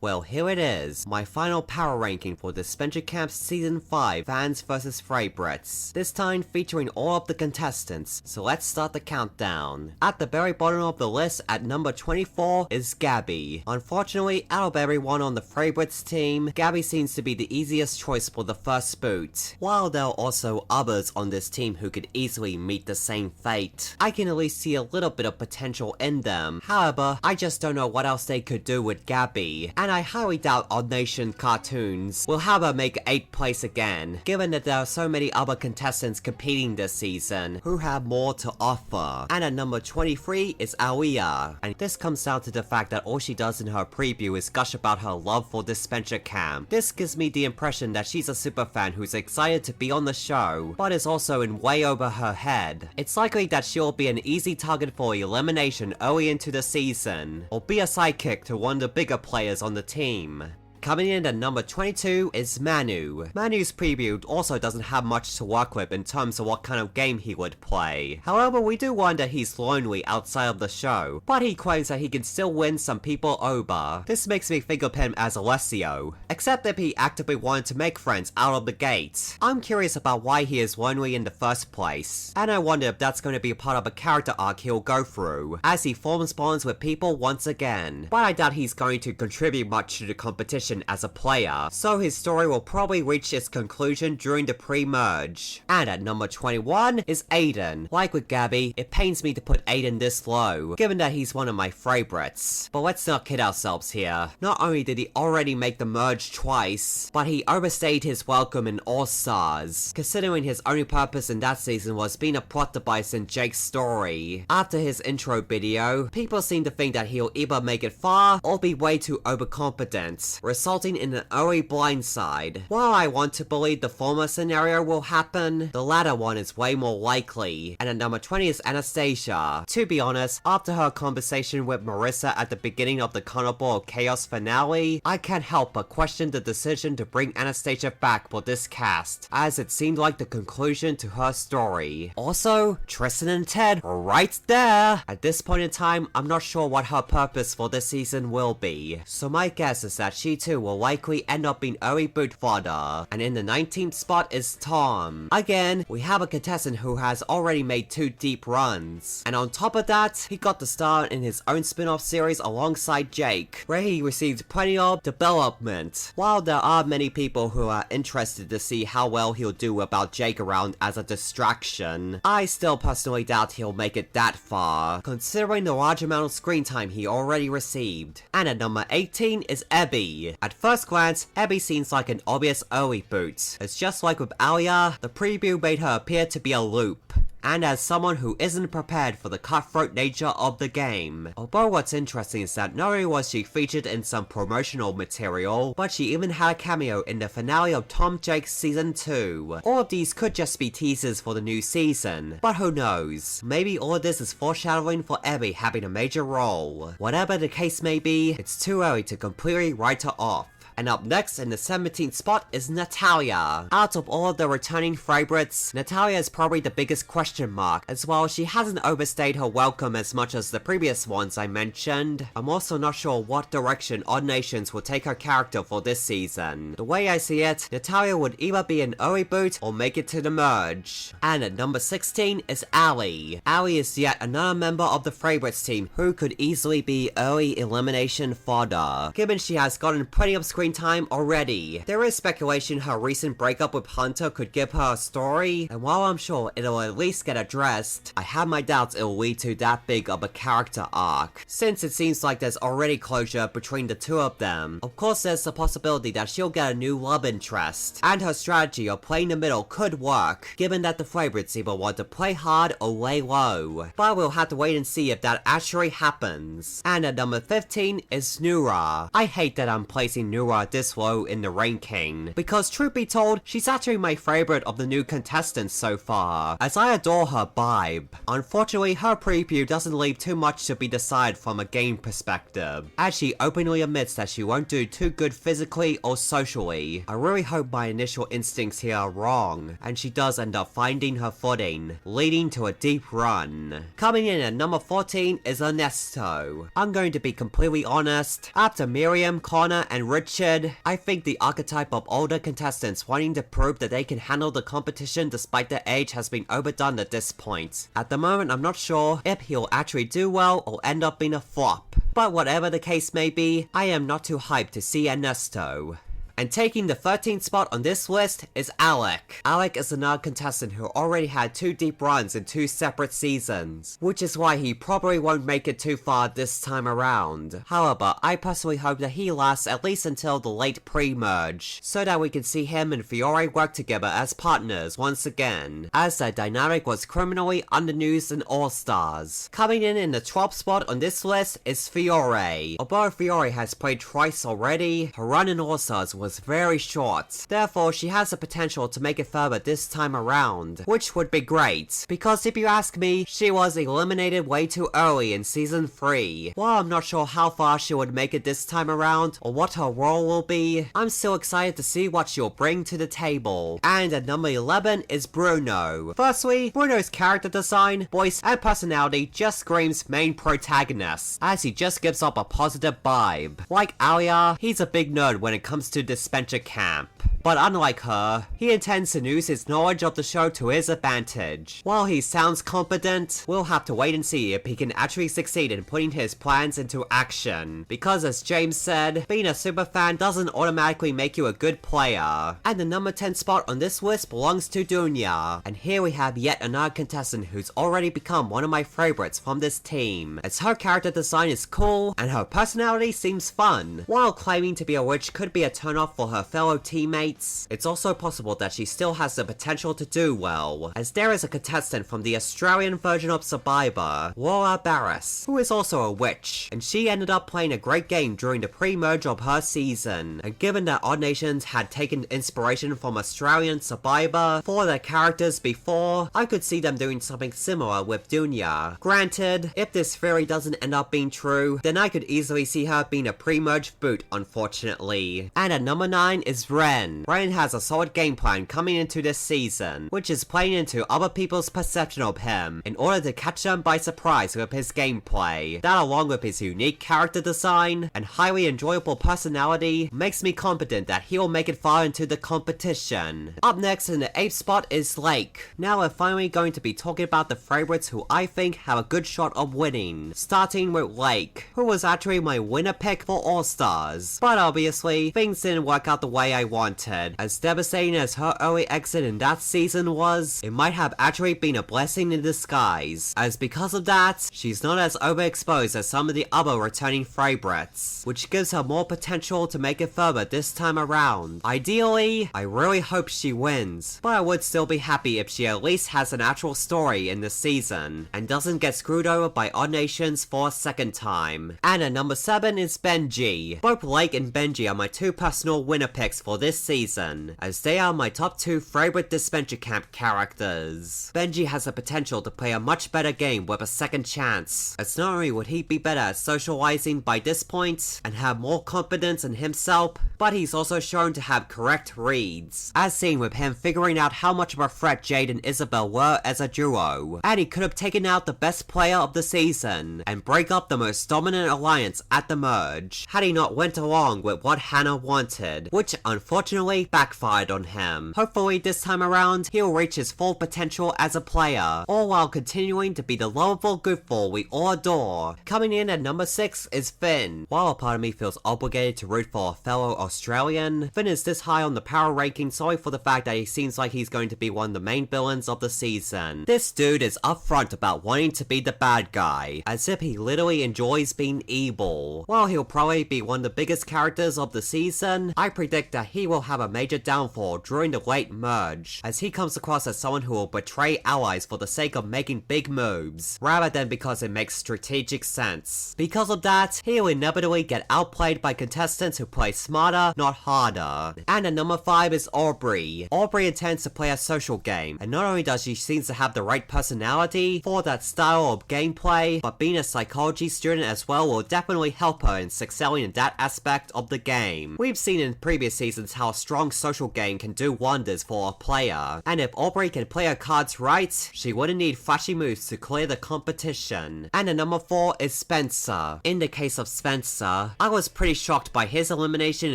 Well, here it is, my final power ranking for Disventure Camp Season 5 Fans vs Favorites. This time featuring all of the contestants, so let's start the countdown. At the very bottom of the list at number 24 is Gabby. Unfortunately, out of everyone on the Favorites team, Gabby seems to be the easiest choice for the first boot. While there are also others on this team who could easily meet the same fate, I can at least see a little bit of potential in them. However, I just don't know what else they could do with Gabby. And I highly doubt oddnationcartoons will have her make 8th place again, given that there are so many other contestants competing this season who have more to offer. And at number 23 is Aliyah, and this comes down to the fact that all she does in her preview is gush about her love for Disventure Camp. This gives me the impression that she's a superfan who's excited to be on the show, but is also in way over her head. It's likely that she'll be an easy target for elimination early into the season, or be a sidekick to one of the bigger players on the team. Coming in at number 22 is Manu. Manu's preview also doesn't have much to work with in terms of what kind of game he would play. However, we do learn that he's lonely outside of the show, but he claims that he can still win some people over. This makes me think of him as Alessio, except that he actively wanted to make friends out of the gate. I'm curious about why he is lonely in the first place, and I wonder if that's going to be part of a character arc he'll go through, as he forms bonds with people once again. But I doubt he's going to contribute much to the competition as a player, so his story will probably reach its conclusion during the pre-merge. And at number 21 is Aiden. Like with Gabby, it pains me to put Aiden this low, given that he's one of my favorites. But let's not kid ourselves here. Not only did he already make the merge twice, but he overstayed his welcome in All-Stars, considering his only purpose in that season was being a plot device in Jake's story. After his intro video, people seem to think that he'll either make it far or be way too overconfident, resulting in an early blindside. While I want to believe the former scenario will happen, the latter one is way more likely. And at number 20 is Anastasia. To be honest, after her conversation with Marissa at the beginning of the Carnival of Chaos finale, I can't help but question the decision to bring Anastasia back for this cast, as it seemed like the conclusion to her story. Also, Tristan and Ted are right there! At this point in time, I'm not sure what her purpose for this season will be, so my guess is that she too will likely end up being early boot fodder. And in the 19th spot is Tom. Again, we have a contestant who has already made 2 deep runs. And on top of that, he got the start in his own spin-off series alongside Jake, where he received plenty of development. While there are many people who are interested to see how well he'll do about Jake around as a distraction, I still personally doubt he'll make it that far, considering the large amount of screen time he already received. And at number 18 is Ebby. At first glance, Ebby seems like an obvious early boot. It's just like with Aliyah, the preview made her appear to be a loop. And as someone who isn't prepared for the cutthroat nature of the game. Although what's interesting is that not only was she featured in some promotional material, but she even had a cameo in the finale of Tomjake Season 2. All of these could just be teasers for the new season, but who knows? Maybe all of this is foreshadowing for Ebby having a major role. Whatever the case may be, it's too early to completely write her off. And up next in the 17th spot is Natalia. Out of all of the returning favorites, Natalia is probably the biggest question mark, as well she hasn't overstayed her welcome as much as the previous ones I mentioned. I'm also not sure what direction Odd Nations will take her character for this season. The way I see it, Natalia would either be an early boot or make it to the merge. And at number 16 is Ali. Ali is yet another member of the favorites team who could easily be early elimination fodder, given she has gotten plenty of screen time already. There is speculation her recent breakup with Hunter could give her a story, and while I'm sure it'll at least get addressed, I have my doubts it'll lead to that big of a character arc, since it seems like there's already closure between the two of them. Of course, there's the possibility that she'll get a new love interest, and her strategy of playing the middle could work, given that the favorites either want to play hard or lay low. But we'll have to wait and see if that actually happens. And at number 15 is Nura. I hate that I'm placing Nura her this low in the ranking, because truth be told, she's actually my favorite of the new contestants so far, as I adore her vibe. Unfortunately, her preview doesn't leave too much to be decided from a game perspective, as she openly admits that she won't do too good physically or socially. I really hope my initial instincts here are wrong, and she does end up finding her footing, leading to a deep run. Coming in at number 14 is Ernesto. I'm going to be completely honest, after Miriam, Connor, and Richard, I think the archetype of older contestants wanting to prove that they can handle the competition despite their age has been overdone at this point. At the moment, I'm not sure if he'll actually do well or end up being a flop. But whatever the case may be, I am not too hyped to see Ernesto. And taking the 13th spot on this list is Alec. Alec is another contestant who already had 2 deep runs in 2 separate seasons, which is why he probably won't make it too far this time around. However, I personally hope that he lasts at least until the late pre-merge, so that we can see him and Fiore work together as partners once again, as their dynamic was criminally underused in All-Stars. Coming in the 12th spot on this list is Fiore. Although Fiore has played twice already, her run in All-Stars was very short. Therefore, she has the potential to make it further this time around, which would be great, because if you ask me, she was eliminated way too early in season 3. While I'm not sure how far she would make it this time around, or what her role will be, I'm still excited to see what she'll bring to the table. And at number 11 is Bruno. Firstly, Bruno's character design, voice, and personality just screams main protagonist, as he just gives up a positive vibe. Like Alia, he's a big nerd when it comes to Disventure Camp. But unlike her, he intends to use his knowledge of the show to his advantage. While he sounds competent, we'll have to wait and see if he can actually succeed in putting his plans into action. Because as James said, being a superfan doesn't automatically make you a good player. And the number 10 spot on this list belongs to Dunya. And here we have yet another contestant who's already become one of my favorites from this team, as her character design is cool and her personality seems fun. While claiming to be a witch could be a turnoff for her fellow teammates, it's also possible that she still has the potential to do well, as there is a contestant from the Australian version of Survivor, Laura Barris, who is also a witch, and she ended up playing a great game during the pre-merge of her season. And given that Odd Nations had taken inspiration from Australian Survivor for their characters before, I could see them doing something similar with Dunya. Granted, if this theory doesn't end up being true, then I could easily see her being a pre-merge boot, unfortunately. And at number 9 is Ren. Ren has a solid game plan coming into this season, which is playing into other people's perception of him in order to catch them by surprise with his gameplay. That, along with his unique character design and highly enjoyable personality, makes me confident that he'll make it far into the competition. Up next in the 8th spot is Lake. Now we're finally going to be talking about the favorites who I think have a good shot of winning, starting with Lake, who was actually my winner pick for All-Stars. But obviously, things didn't work out the way I wanted. As devastating as her early exit in that season was, it might have actually been a blessing in disguise, as because of that, she's not as overexposed as some of the other returning favorites, which gives her more potential to make it further this time around. Ideally, I really hope she wins, but I would still be happy if she at least has an actual story in this season, and doesn't get screwed over by Odd Nations for a second time. And at number 7 is Benji. Both Lake and Benji are my 2 personal winner picks for this season, as they are my top 2 favorite Disventure Camp characters. Benji has the potential to play a much better game with a second chance, as not only would he be better at socializing by this point and have more confidence in himself, but he's also shown to have correct reads, as seen with him figuring out how much of a threat Jade and Isabel were as a duo, and he could have taken out the best player of the season and break up the most dominant alliance at the merge, had he not went along with what Hannah wanted, which unfortunately backfired on him. Hopefully this time around, he'll reach his full potential as a player, all while continuing to be the lovable goofball we all adore. Coming in at number 6 is Finn. While a part of me feels obligated to root for a fellow Australian, Finn is this high on the power ranking solely for the fact that he seems like he's going to be one of the main villains of the season. This dude is upfront about wanting to be the bad guy, as if he literally enjoys being evil. While he'll probably be one of the biggest characters of the season, I predict that he will have have a major downfall during the late merge, as he comes across as someone who will betray allies for the sake of making big moves, rather than because it makes strategic sense. Because of that, he will inevitably get outplayed by contestants who play smarter, not harder. And at number 5 is Aubrey. Aubrey intends to play a social game, and not only does she seem to have the right personality for that style of gameplay, but being a psychology student as well will definitely help her in excelling in that aspect of the game. We've seen in previous seasons how a strong social game can do wonders for a player, and if Aubrey can play her cards right, she wouldn't need flashy moves to clear the competition. And at number 4 is Spencer. In the case of Spencer, I was pretty shocked by his elimination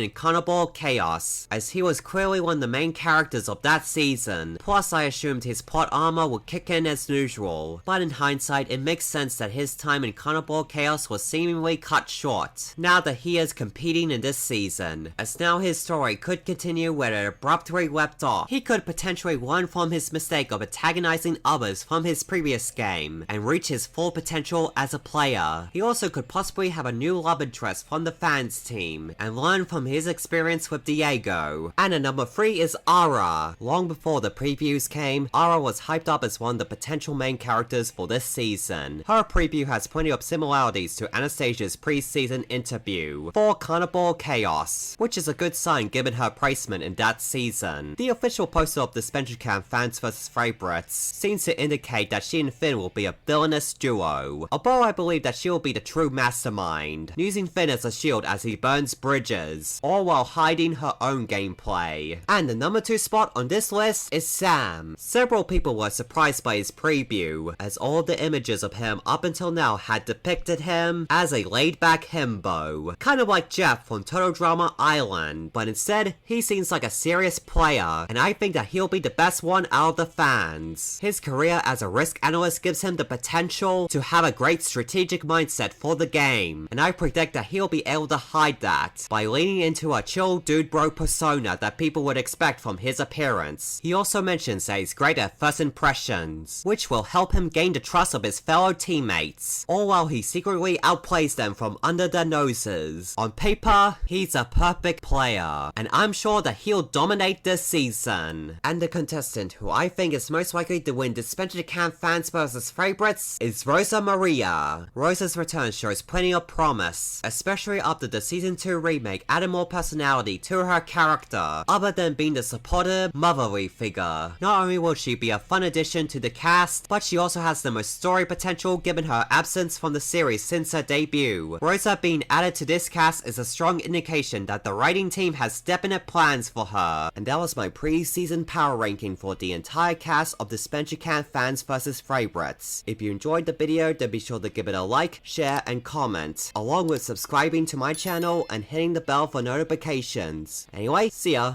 in Carnival Chaos, as he was clearly one of the main characters of that season. Plus, I assumed his plot armor would kick in as usual, but in hindsight, it makes sense that his time in Carnival Chaos was seemingly cut short, now that he is competing in this season, as now his story could continue where it abruptly left off. He could potentially learn from his mistake of antagonizing others from his previous game, and reach his full potential as a player. He also could possibly have a new love interest from the fans team, and learn from his experience with Diego. And at number 3 is Ara. Long before the previews came, Ara was hyped up as one of the potential main characters for this season. Her preview has plenty of similarities to Anastasia's pre-season interview for Carnival Chaos, which is a good sign given her placement in that season. The official poster of disventurecampantsvsfavorites seems to indicate that she and Finn will be a villainous duo, although I believe that she will be the true mastermind, using Finn as a shield as he burns bridges, all while hiding her own gameplay. And the number 2 spot on this list is Sam. Several people were surprised by his preview, as all of the images of him up until now had depicted him as a laid-back himbo, kind of like Jeff from Total Drama Island, but instead, he seems like a serious player, and I think that he'll be the best one out of the fans. His career as a risk analyst gives him the potential to have a great strategic mindset for the game, and I predict that he'll be able to hide that by leaning into a chill dude bro persona that people would expect from his appearance. He also mentions that he's great at first impressions, which will help him gain the trust of his fellow teammates, all while he secretly outplays them from under their noses. On paper, he's a perfect player, and I'm sure that he'll dominate this season. And the contestant who I think is most likely to win Disventure Camp Fans vs Favorites is Rosa Maria. Rosa's return shows plenty of promise, especially after the Season 2 remake added more personality to her character, other than being the supportive, motherly figure. Not only will she be a fun addition to the cast, but she also has the most story potential given her absence from the series since her debut. Rosa being added to this cast is a strong indication that the writing team has definite plans for her. And that was my pre-season power ranking for the entire cast of Disventure Camp Fans vs Favorites. If you enjoyed the video, then be sure to give it a like, share, and comment, along with subscribing to my channel and hitting the bell for notifications. Anyway, see ya!